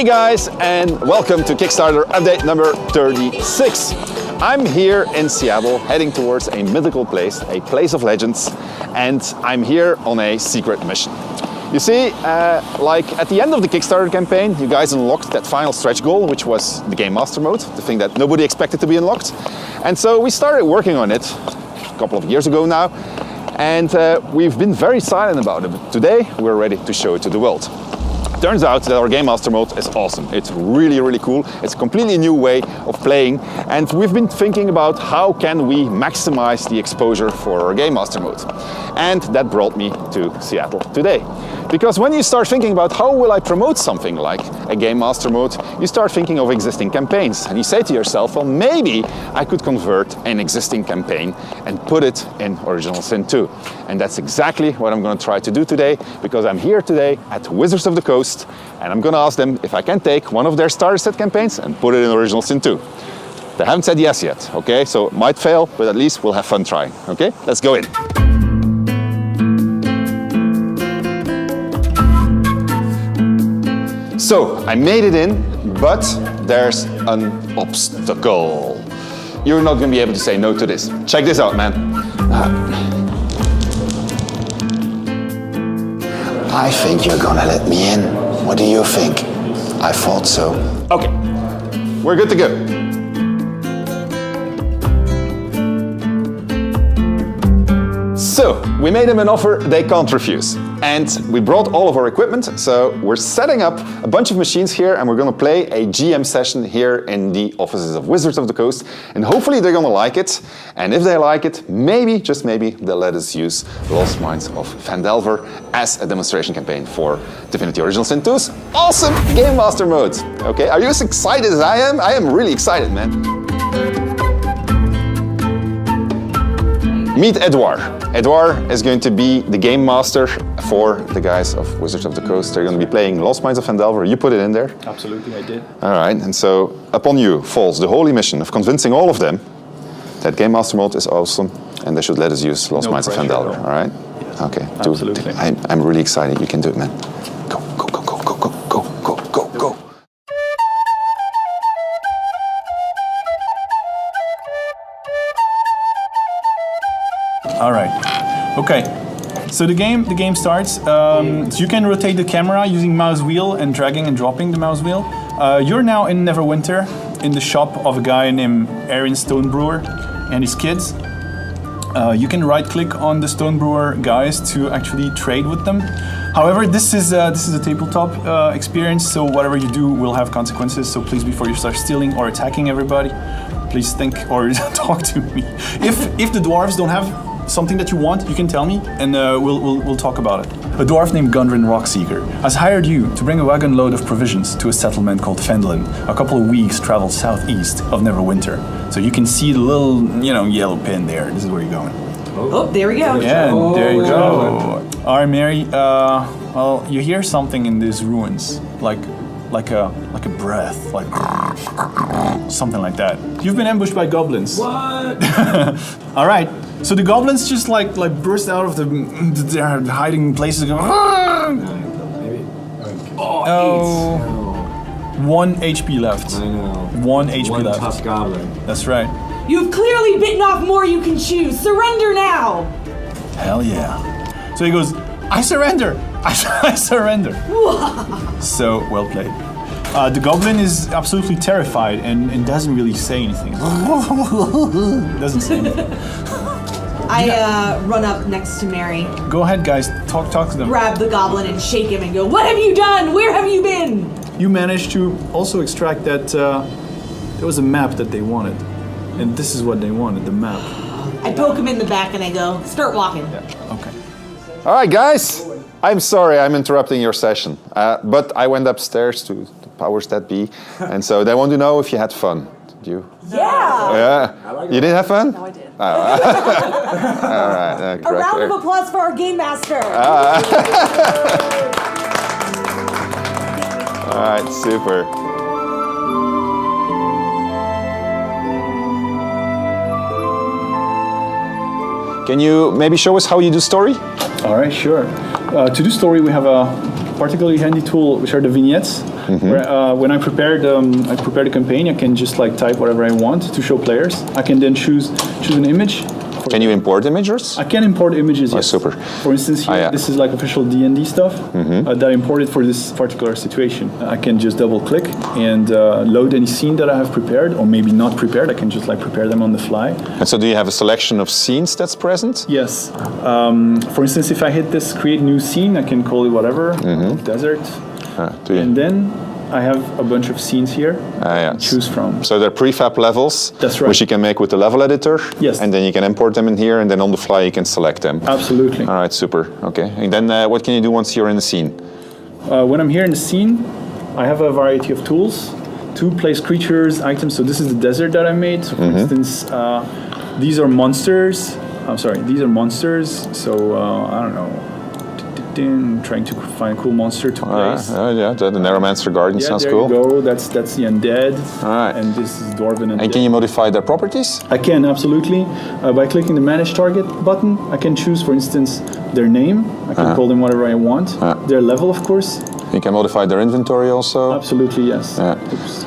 Hey guys, and welcome to Kickstarter update number 36. I'm here in Seattle, heading towards a mythical place, a place of legends, and I'm here on a secret mission. You see, like at the end of the Kickstarter campaign, you guys unlocked that final stretch goal, which was the Game Master mode, the thing that nobody expected to be unlocked. And so we started working on it a couple of years ago now, and we've been very silent about it. But today, we're ready to show it to the world. Turns out that our Game Master mode is awesome. It's really, really cool. It's a completely new way of playing, and we've been thinking about how can we maximize the exposure for our Game Master mode. And that brought me to Seattle today. Because when you start thinking about how will I promote something like a Game Master mode, you start thinking of existing campaigns. And you say to yourself, well, maybe I could convert an existing campaign and put it in Original Sin 2. And that's exactly what I'm going to try to do today, because I'm here today at Wizards of the Coast, and I'm going to ask them if I can take one of their starter set campaigns and put it in Original Sin 2. They haven't said yes yet, okay? So it might fail, but at least we'll have fun trying, okay? Let's go in. So, I made it in, but there's an obstacle. You're not going to be able to say no to this. Check this out, man. I think you're gonna let me in. What do you think? I thought so. Okay, we're good to go. So, we made them an offer they can't refuse. And we brought all of our equipment, so we're setting up a bunch of machines here, and we're going to play a GM session here in the offices of Wizards of the Coast, and hopefully they're going to like it. And if they like it, maybe, just maybe, they'll let us use Lost Mines of Phandelver as a demonstration campaign for Divinity Original Sin 2's awesome Game Master mode. Okay, are you as excited as I am? I am really excited, man. Meet Edouard. Edouard is going to be the Game Master for the guys of Wizards of the Coast. They're going to be playing Lost Mines of Phandelver. You put it in there? Absolutely, I did. All right, and so upon you falls the holy mission of convincing all of them that Game Master mode is awesome and they should let us use Lost Mines of Phandelver, all right? Yes. Okay, absolutely. I'm really excited. You can do it, man. Go, go, go, go, go, go, go, go, go, go. All right. Okay. So the game starts. So you can rotate the camera using mouse wheel and dragging and dropping the mouse wheel. You're now in Neverwinter, in the shop of a guy named Aaron Stonebrewer and his kids. You can right-click on the Stonebrewer guys to actually trade with them. However, this is a tabletop experience, so whatever you do will have consequences. So please, before you start stealing or attacking everybody, please think or talk to me. If the dwarves don't have something that you want, you can tell me, and we'll talk about it. A dwarf named Gundren Rockseeker has hired you to bring a wagon load of provisions to a settlement called Fendlin, a couple of weeks travel southeast of Neverwinter. So you can see the little, yellow pin there. This is where you're going. Oh, there we go. Yeah, there you go. All right, Mary. Well, you hear something in these ruins, like a breath, like something like that. You've been ambushed by goblins. What? All right. So the goblins just like burst out of their hiding places. And go, Maybe. oh, 1 HP left. I know. 1 HP One left. tough goblin. That's right. You've clearly bitten off more you can chew. Surrender now. Hell yeah. So he goes, I surrender. I surrender. So well played. The goblin is absolutely terrified and doesn't really say anything. Doesn't say anything. I run up next to Mary, Go ahead, guys. Talk to them. grab the goblin and shake him and go, "What have you done? Where have you been?" You managed to also extract that there was a map that they wanted. And this is what they wanted, the map. I poke him in the back and I go, "Start walking." Yeah, okay. All right, guys. I'm sorry I'm interrupting your session, but I went upstairs to the powers that be, and so they want to know if you had fun. Did you? Yeah. Yeah. You didn't have fun? No, I did. All right. A round of applause for our game master. All right, super. Can you maybe show us how you do story? All right, sure. To do story, we have a particularly handy tool, which are the vignettes. Where, when I prepared a campaign, I can just like type whatever I want to show players. I can then choose an image. Can you import images? I can import images, yes. Super. For instance, here, this is like official D&D stuff that I imported for this particular situation. I can just double click and load any scene that I have prepared, or maybe not prepared. I can just like prepare them on the fly. And so do you have a selection of scenes that's present? Yes. For instance, if I hit this create new scene, I can call it whatever, desert. And then I have a bunch of scenes here to choose from. So they're prefab levels, that's right, which you can make with the level editor. Yes. And then you can import them in here, and then on the fly you can select them. Absolutely. All right, super. Okay. And then what can you do once you're in the scene? When I'm here in the scene, I have a variety of tools to place creatures, items. So this is the desert that I made. So for instance, these are monsters. I'm sorry, these are monsters. So I don't know. Trying to find a cool monster to place. Yeah, the Neuromancer Garden sounds cool. There you go. That's the undead. All right. And this is Dwarven undead. And can you modify their properties? I can, absolutely. By clicking the Manage Target button, I can choose, for instance, their name. I can call them whatever I want. Their level, of course. You can modify their inventory also? Absolutely, yes. Oops.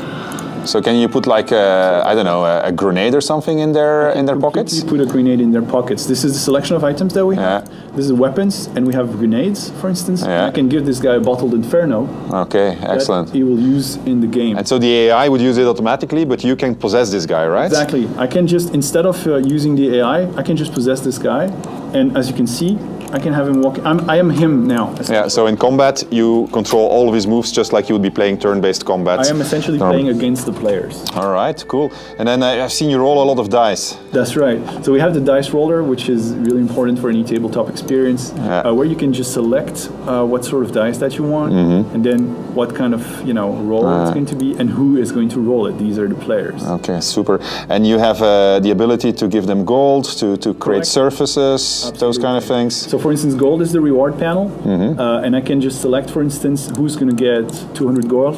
So can you put like a grenade or something in their pockets? Put a grenade in their pockets. This is the selection of items that we have. This is weapons, and we have grenades, for instance. I can give this guy a bottled Inferno. Okay, excellent. That he will use in the game. And so the AI would use it automatically, but you can possess this guy, right? Exactly. I can just, instead of using the AI, I can just possess this guy, and as you can see, I can have him walk. I am him now. Yeah, so in combat, you control all of his moves just like you would be playing turn-based combat. I am essentially playing against the players. All right, cool. And then I've seen you roll a lot of dice. That's right. So we have the dice roller, which is really important for any tabletop experience, where you can just select what sort of dice that you want, and then what kind of roll it's going to be, and who is going to roll it. These are the players. Okay, super. And you have the ability to give them gold, to create surfaces, those kind of things. So for instance, gold is the reward panel, and I can just select, for instance, who's going to get 200 gold,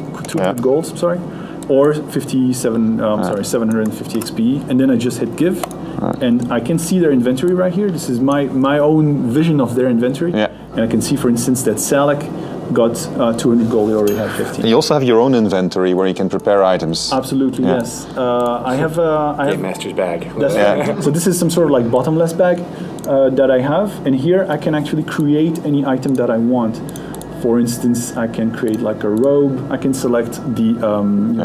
or 750 XP, and then I just hit give, and I can see their inventory right here. This is my own vision of their inventory, and I can see, for instance, that Salak got 200 gold. They already have 15. You also have your own inventory where you can prepare items. Absolutely, yes. I have Game Master's bag. So this is some sort of like bottomless bag that I have, and here I can actually create any item that I want. For instance, I can create like a robe. I can select the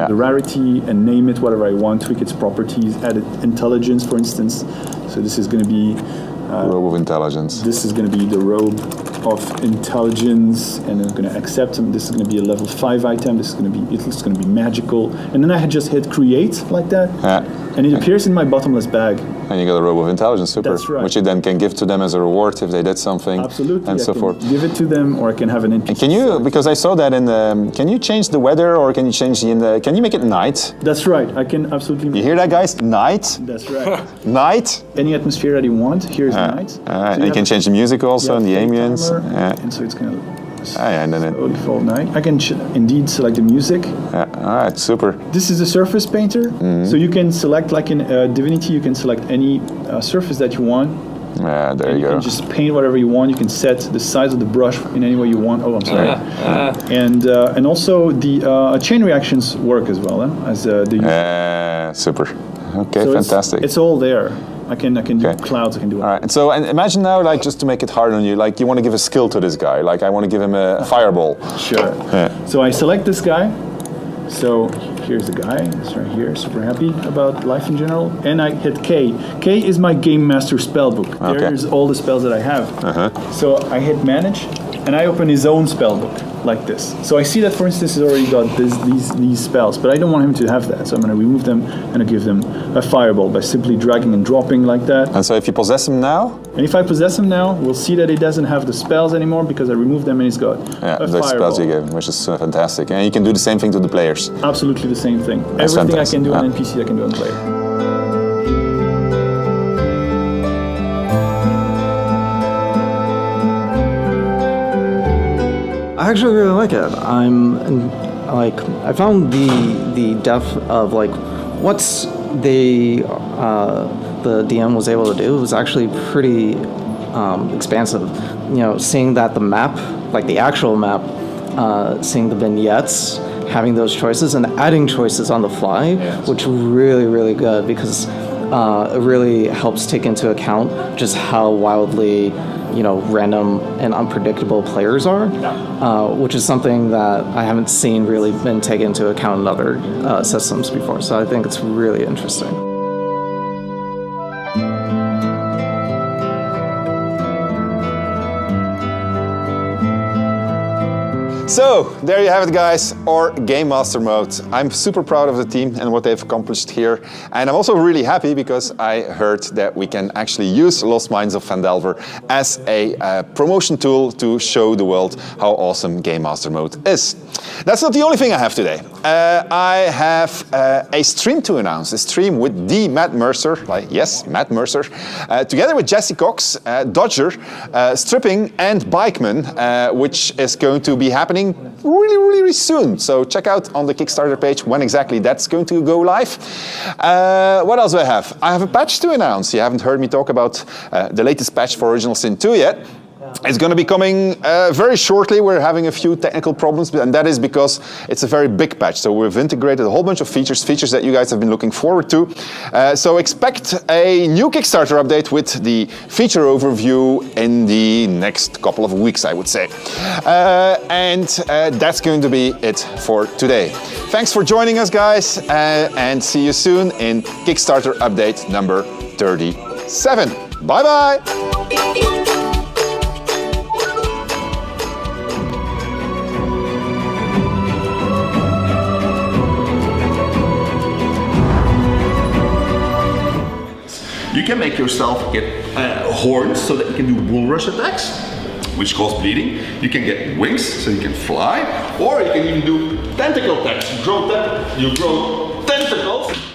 rarity and name it whatever I want, tweak its properties, add intelligence, for instance. So this is going to be robe of intelligence. This is going to be the robe of intelligence, and I'm going to accept them. This is going to be a level 5 item. This is going to be magical, and then I had just hit create like that, and it appears in my bottomless bag. And you got a robe of intelligence, super. That's right. Which you then can give to them as a reward if they did something. Absolutely. And so forth. Give it to them, or I can have an NPC. And can you, because I saw that in the, can you change the weather, or can you change can you make it night? That's right. I can absolutely. You hear that, guys? Night. That's right. Night. Any atmosphere that you want. Here's night. So and you can change the music also and the ambience. And so it's going to and then slowly fall night. I can indeed select the music. All right, super. This is a surface painter. So you can select, like in Divinity, you can select any surface that you want. There you You go. can just paint whatever you want. You can set the size of the brush in any way you want. Oh, I'm sorry. And also the chain reactions work as well as the. Super. Okay, so fantastic. It's all there. I can do clouds. I can do. All right. And so, and imagine now, like, just to make it hard on you, like, you want to give a skill to this guy. Like, I want to give him a fireball. Sure. So I select this guy. So here's the guy. It's right here. Super happy about life in general. And I hit K. K is my Game Master spellbook. There's all the spells that I have. So I hit Manage, and I open his own spellbook like this. So I see that, for instance, he's already got these spells, but I don't want him to have that. So I'm going to remove them and I give them a fireball by simply dragging and dropping like that. And so if you possess him now? And if I possess him now, we'll see that he doesn't have the spells anymore because I removed them and he's got a the spells you gave him, which is fantastic. And you can do the same thing to the players. Absolutely the same thing. That's Everything fantastic. I can do on NPC, I can do on player. I actually really like it. I found the depth of like what's the DM was able to do was actually pretty expansive. Seeing that the map, like the actual map, seeing the vignettes, having those choices and adding choices on the fly, which really, really good because it really helps take into account just how wildly, random and unpredictable players are, which is something that I haven't seen really been taken into account in other systems before. So I think it's really interesting. So, there you have it guys, our Game Master mode. I'm super proud of the team and what they've accomplished here. And I'm also really happy because I heard that we can actually use Lost Mines of Phandelver as a promotion tool to show the world how awesome Game Master mode is. That's not the only thing I have today. I have a stream to announce, a stream with the Matt Mercer, yes, Matt Mercer, together with Jesse Cox, Dodger, Stripping and Bikeman, which is going to be happening really, really soon. So check out on the Kickstarter page when exactly that's going to go live. What else do I have? I have a patch to announce. You haven't heard me talk about the latest patch for Original Sin 2 yet. It's going to be coming very shortly. We're having a few technical problems, and that is because it's a very big patch. So we've integrated a whole bunch of features that you guys have been looking forward to. So expect a new Kickstarter update with the feature overview in the next couple of weeks, I would say. And that's going to be it for today. Thanks for joining us, guys, and see you soon in Kickstarter update number 37. Bye-bye! You can make yourself get horns so that you can do bull rush attacks, which cause bleeding. You can get wings so you can fly, or you can even do tentacle attacks. You grow tentacles.